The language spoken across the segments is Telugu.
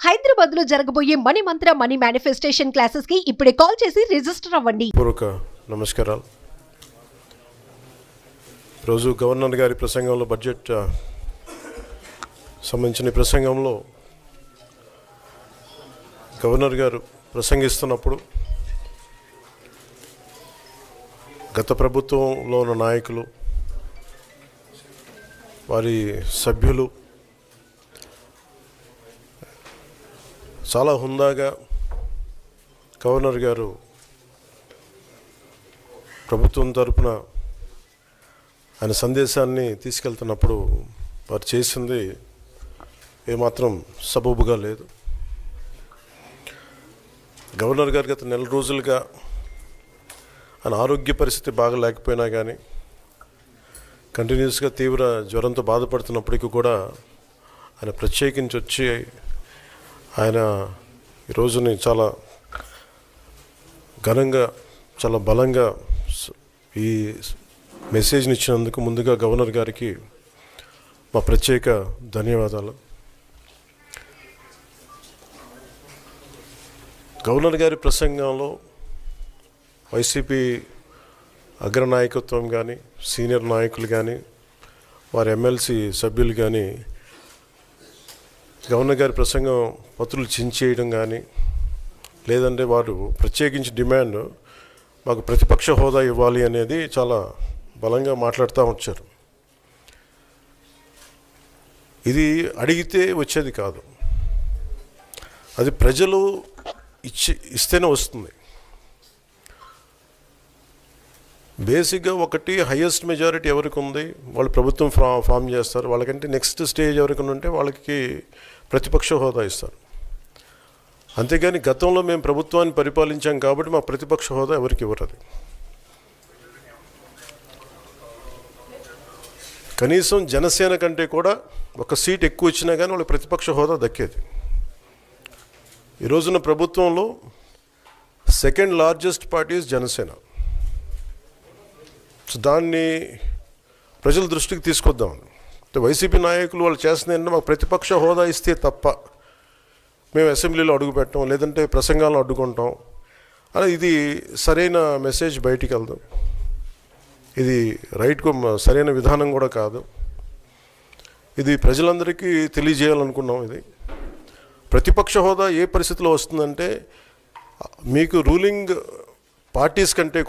హైదరాబాద్ లో జరగబోయే మనీ మంత్ర మనీ మేనిఫెస్టేషన్ క్లాసెస్ కి ఇప్పుడే కాల్ చేసి రిజిస్టర్ అవ్వండి. పూర్వక నమస్కారాలు. రోజు గవర్నర్ గారి ప్రసంగంలో బడ్జెట్ సంబంధించిన ప్రసంగంలో గవర్నర్ గారు ప్రసంగిస్తున్నప్పుడు గత ప్రభుత్వంలో ఉన్న నాయకులు, వారి సభ్యులు చాలా హుందాగా గవర్నర్ గారు ప్రభుత్వం తరపున ఆయన సందేశాన్ని తీసుకెళ్తున్నప్పుడు వారు చేసింది ఏమాత్రం సబబుగా లేదు. గవర్నర్ గారు గత నెల రోజులుగా ఆయన ఆరోగ్య పరిస్థితి బాగా లేకపోయినా కానీ కంటిన్యూస్గా తీవ్ర జ్వరంతో బాధపడుతున్నప్పటికీ కూడా ఆయన ప్రత్యేకించి వచ్చి ఆయన ఈ రోజుని చాలా ఘనంగా, చాలా బలంగా ఈ మెసేజ్ని ఇచ్చినందుకు ముందుగా గవర్నర్ గారికి మా ప్రత్యేక ధన్యవాదాలు. గవర్నర్ గారి ప్రసంగంలో వైసీపీ అగ్రనాయకత్వం కానీ, సీనియర్ నాయకులు కానీ, వారి ఎమ్మెల్సీ సభ్యులు కానీ గవర్నర్ గారి ప్రసంగం పత్రులు చించేయడం కానీ, లేదంటే వారు ప్రత్యేకించి డిమాండ్ మాకు ప్రతిపక్ష హోదా ఇవ్వాలి అనేది చాలా బలంగా మాట్లాడుతూ వచ్చారు. ఇది అడిగితే వచ్చేది కాదు, అది ప్రజలు ఇస్తేనే వస్తుంది. బేసిక్గా ఒకటి హయ్యెస్ట్ మెజారిటీ ఎవరికి ఉంది వాళ్ళు ప్రభుత్వం ఫామ్ చేస్తారు. వాళ్ళకంటే నెక్స్ట్ స్టేజ్ ఎవరికి ఉంటే వాళ్ళకి ప్రతిపక్ష హోదా ఇస్తారు. అంతేగాని గతంలో మేము ప్రభుత్వాన్ని పరిపాలించాం కాబట్టి మా ప్రతిపక్ష హోదా ఎవరికి ఇవ్వరు. కనీసం జనసేన కంటే కూడా ఒక సీట్ ఎక్కువ ఇచ్చినా కానీ వాళ్ళకి ప్రతిపక్ష హోదా దక్కేది. ఈ రోజున ప్రభుత్వంలో second largest party Janasena. So దాన్ని ప్రజల దృష్టికి తీసుకొద్దామని వైసీపీ నాయకులు వాళ్ళు చేస్తుంది ఏంటంటే మాకు ప్రతిపక్ష హోదా ఇస్తే తప్ప మేము అసెంబ్లీలో అడుగు పెట్టాం, లేదంటే ప్రసంగాలను అడ్డుకుంటాం అని. ఇది సరైన మెసేజ్ బయటికి వెళ్దాం. ఇది సరైన విధానం కూడా కాదు. ఇది ప్రజలందరికీ తెలియజేయాలనుకున్నాం. ఇది ప్రతిపక్ష హోదా ఏ పరిస్థితిలో వస్తుందంటే మీకు రూలింగ్ పార్టీ కంటే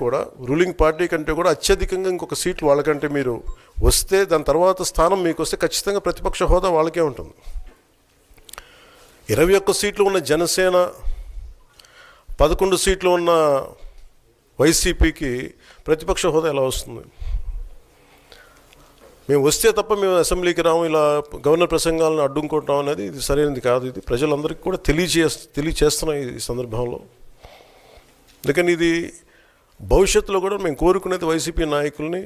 కూడా అత్యధికంగా ఇంకొక సీట్లు వాళ్ళకంటే మీరు వస్తే, దాని తర్వాత స్థానం మీకు వస్తే ఖచ్చితంగా ప్రతిపక్ష హోదా వాళ్ళకే ఉంటుంది. 21 సీట్లు ఉన్న జనసేన, 11 సీట్లు ఉన్న వైసీపీకి ప్రతిపక్ష హోదా ఎలా వస్తుంది? మేము వస్తే తప్ప మేము అసెంబ్లీకి రాము, ఇలా గవర్నర్ ప్రసంగాలను అడ్డుకుంటాం అనేది ఇది సరైనది కాదు. ఇది ప్రజలందరికీ కూడా తెలియచేస్తున్నాం ఈ సందర్భంలో. అందుకని ఇది భవిష్యత్తులో కూడా మేము కోరుకునేది వైసీపీ నాయకుల్ని,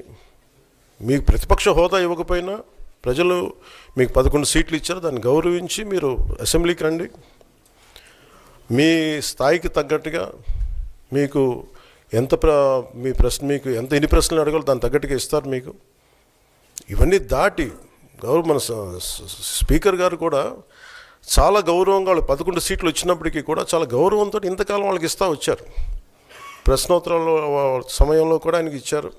మీకు ప్రతిపక్ష హోదా ఇవ్వకపోయినా ప్రజలు మీకు 11 సీట్లు ఇచ్చారు, దాన్ని గౌరవించి మీరు అసెంబ్లీకి రండి. మీ స్థాయికి తగ్గట్టుగా మీకు మీకు ఎన్ని ప్రశ్నలు అడగాలో దాన్ని తగ్గట్టుగా ఇస్తారు మీకు. ఇవన్నీ దాటి మన స్పీకర్ గారు కూడా చాలా గౌరవంగా వాళ్ళు 11 సీట్లు వచ్చినప్పటికీ కూడా చాలా గౌరవంతో ఇంతకాలం వాళ్ళకి ఇస్తూ వచ్చారు. ప్రశ్నోత్తరాల సమయంలో కూడా ఆయనకి ఇచ్చారు.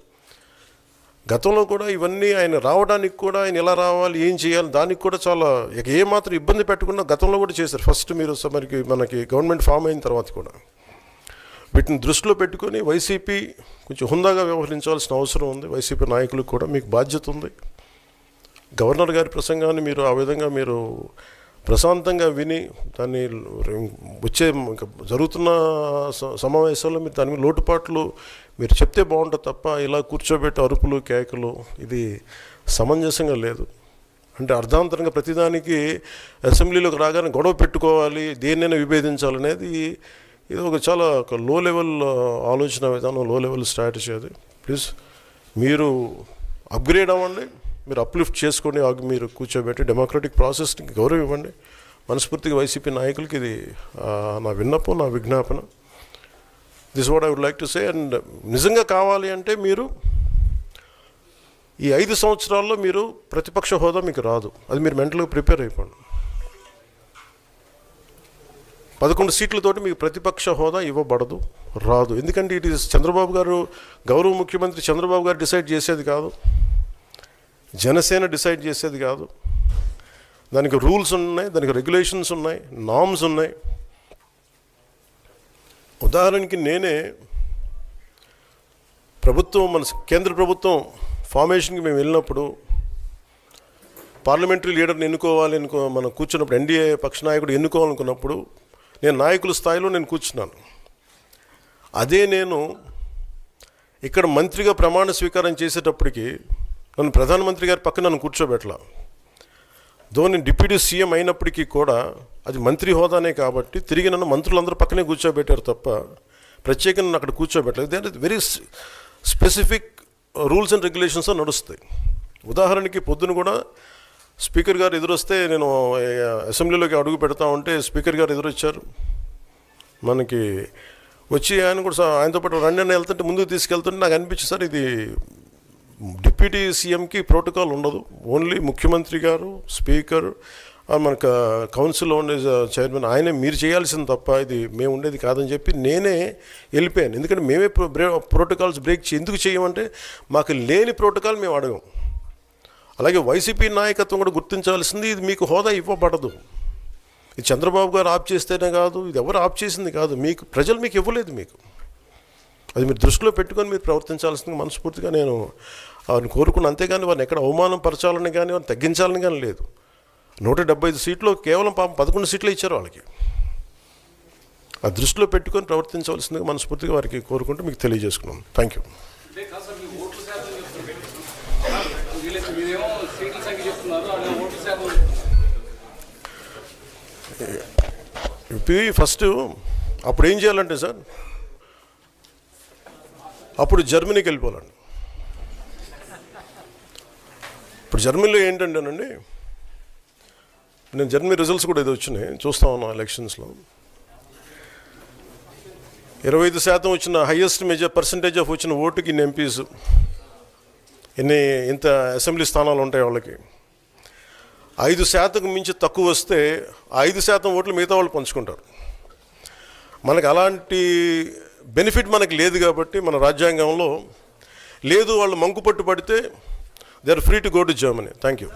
గతంలో కూడా ఇవన్నీ ఆయన రావడానికి కూడా ఆయన ఎలా రావాలి, ఏం చేయాలి, దానికి కూడా చాలా ఏమాత్రం ఇబ్బంది పెట్టకుండా గతంలో కూడా చేశారు. ఫస్ట్ మీరు మనకి గవర్నమెంట్ ఫామ్ అయిన తర్వాత కూడా వీటిని దృష్టిలో పెట్టుకొని వైసీపీ కొంచెం హుందాగా వ్యవహరించాల్సిన అవసరం ఉంది. వైసీపీ నాయకులకు కూడా మీకు బాధ్యత ఉంది. గవర్నర్ గారి ప్రసంగాన్ని మీరు ఆ విధంగా మీరు ప్రశాంతంగా విని దాన్ని వచ్చే జరుగుతున్న సమావేశాల్లో మీరు దాని మీద లోటుపాట్లు మీరు చెప్తే బాగుంటుంది తప్ప ఇలా కూర్చోబెట్టి అరుపులు, కేకలు ఇది సమంజసంగా లేదు. అంటే అర్ధాంతరంగా ప్రతిదానికి అసెంబ్లీలోకి రాగానే గొడవ పెట్టుకోవాలి, దేన్నైనా విభేదించాలనేది ఇది చాలా లో లెవెల్ ఆలోచన విధానం, లో లెవెల్ స్ట్రాటజీ. అది ప్లీజ్ మీరు అప్గ్రేడ్ అవ్వండి, మీరు అప్లిఫ్ట్ చేసుకొని మీరు కూర్చోబెట్టి డెమోక్రటిక్ ప్రాసెస్కి గౌరవం ఇవ్వండి. మనస్ఫూర్తిగా వైసీపీ నాయకులకి ఇది నా విన్నపం, నా విజ్ఞాపన. This what I would like to say. And నిజంగా కావాలి అంటే మీరు ఈ 5 సంవత్సరాల్లో మీరు ప్రతిపక్ష హోదా మీకు రాదు, అది మీరు మెంటల్గా ప్రిపేర్ అయిపోండి. 11 సీట్లతోటి మీకు ప్రతిపక్ష హోదా ఇవ్వబడదు, రాదు. ఎందుకంటే ఇట్ ఈస్ చంద్రబాబు గారు, గౌరవ ముఖ్యమంత్రి చంద్రబాబు గారు డిసైడ్ చేసేది కాదు, జనసేన డిసైడ్ చేసేది కాదు. దానికి రూల్స్ ఉన్నాయి, దానికి రెగ్యులేషన్స్ ఉన్నాయి, నామ్స్ ఉన్నాయి. ఉదాహరణకి నేనే ప్రభుత్వం, మన కేంద్ర ప్రభుత్వం ఫార్మేషన్కి మేము వెళ్ళినప్పుడు పార్లమెంటరీ లీడర్ని ఎన్నుకోవాలి మనం కూర్చున్నప్పుడు, ఎన్డీఏ పక్ష నాయకుడు ఎన్నుకోవాలనుకున్నప్పుడు నేను నాయకుల స్థాయిలో నేను కూర్చున్నాను. అదే నేను ఇక్కడ మంత్రిగా ప్రమాణ స్వీకారం చేసేటప్పటికి నన్ను ప్రధానమంత్రి గారి పక్కన నన్ను కూర్చోబెట్టలా. నేను డిప్యూటీ సీఎం అయినప్పటికీ కూడా అది మంత్రి హోదానే కాబట్టి తిరిగి నన్ను మంత్రులందరూ పక్కనే కూర్చోబెట్టారు తప్ప ప్రత్యేకంగా నన్ను అక్కడ కూర్చోబెట్టలేదు. They are very specific rules and regulations నడుస్తాయి. ఉదాహరణకి పొద్దున కూడా స్పీకర్ గారు ఎదురొస్తే, నేను అసెంబ్లీలోకి అడుగు పెడతా ఉంటే స్పీకర్ గారు ఎదురొచ్చారు. మనకి వచ్చి ఆయన కూడా ఆయనతో పాటు రండి అని వెళ్తుంటే ముందుకు తీసుకెళ్తుంటే నాకు అనిపించింది, సార్ ఇది డిప్యూటీ సీఎంకి ప్రోటోకాల్ ఉండదు, ఓన్లీ ముఖ్యమంత్రి గారు, స్పీకర్, మనకు కౌన్సిల్లో ఉండే చైర్మన్ ఆయనే మీరు చేయాల్సింది తప్ప ఇది మేము ఉండేది కాదని చెప్పి నేనే వెళ్ళిపోయాను. ఎందుకంటే మేమే ప్రోటోకాల్స్ బ్రేక్ ఎందుకు చేయమంటే మాకు లేని ప్రోటోకాల్ మేము అడగం. అలాగే వైసీపీ నాయకత్వం కూడా గుర్తించాల్సింది, ఇది మీకు హోదా ఇవ్వబడదు. ఇది చంద్రబాబు గారు ఆప్ చేస్తేనే కాదు, ఇది ఎవరు ఆప్ చేసింది కాదు, మీకు ప్రజలు మీకు ఇవ్వలేదు. మీకు అది మీరు దృష్టిలో పెట్టుకొని మీరు ప్రవర్తించాల్సింది మనస్ఫూర్తిగా నేను వారిని కోరుకున్నాను. అంతేగాని వారిని ఎక్కడ అవమానం పరచాలని కానీ వారిని తగ్గించాలని కానీ లేదు. 175 సీట్లు కేవలం 11 సీట్లే ఇచ్చారు వాళ్ళకి. ఆ దృష్టిలో పెట్టుకొని ప్రవర్తించవలసిందిగా మనస్ఫూర్తిగా వారికి కోరుకుంటూ మీకు తెలియజేసుకున్నాం. Thank you. ఫస్ట్ అప్పుడు ఏం చేయాలంటే సార్, అప్పుడు జర్మనీకి వెళ్ళిపోవాలండి. ఇప్పుడు జర్మనీలో ఏంటంటేనండి, నేను జర్మనీ రిజల్ట్స్ కూడా ఏదో వచ్చినాయి చూస్తా ఉన్నాను ఎలక్షన్స్లో. 25% వచ్చిన హైయెస్ట్ పర్సంటేజ్ ఆఫ్ వచ్చిన ఓటుకి ఇన్ని ఎంపీస్, ఇంత అసెంబ్లీ స్థానాలు ఉంటాయి వాళ్ళకి. 5% మించి తక్కువ వస్తే 5% ఓట్లు మిగతా వాళ్ళు పంచుకుంటారు. మనకు అలాంటి బెనిఫిట్ మనకు లేదు కాబట్టి మన రాజ్యాంగంలో లేదు. వాళ్ళు మంకుపట్టు పడితే they are free to go to Germany. Thank you.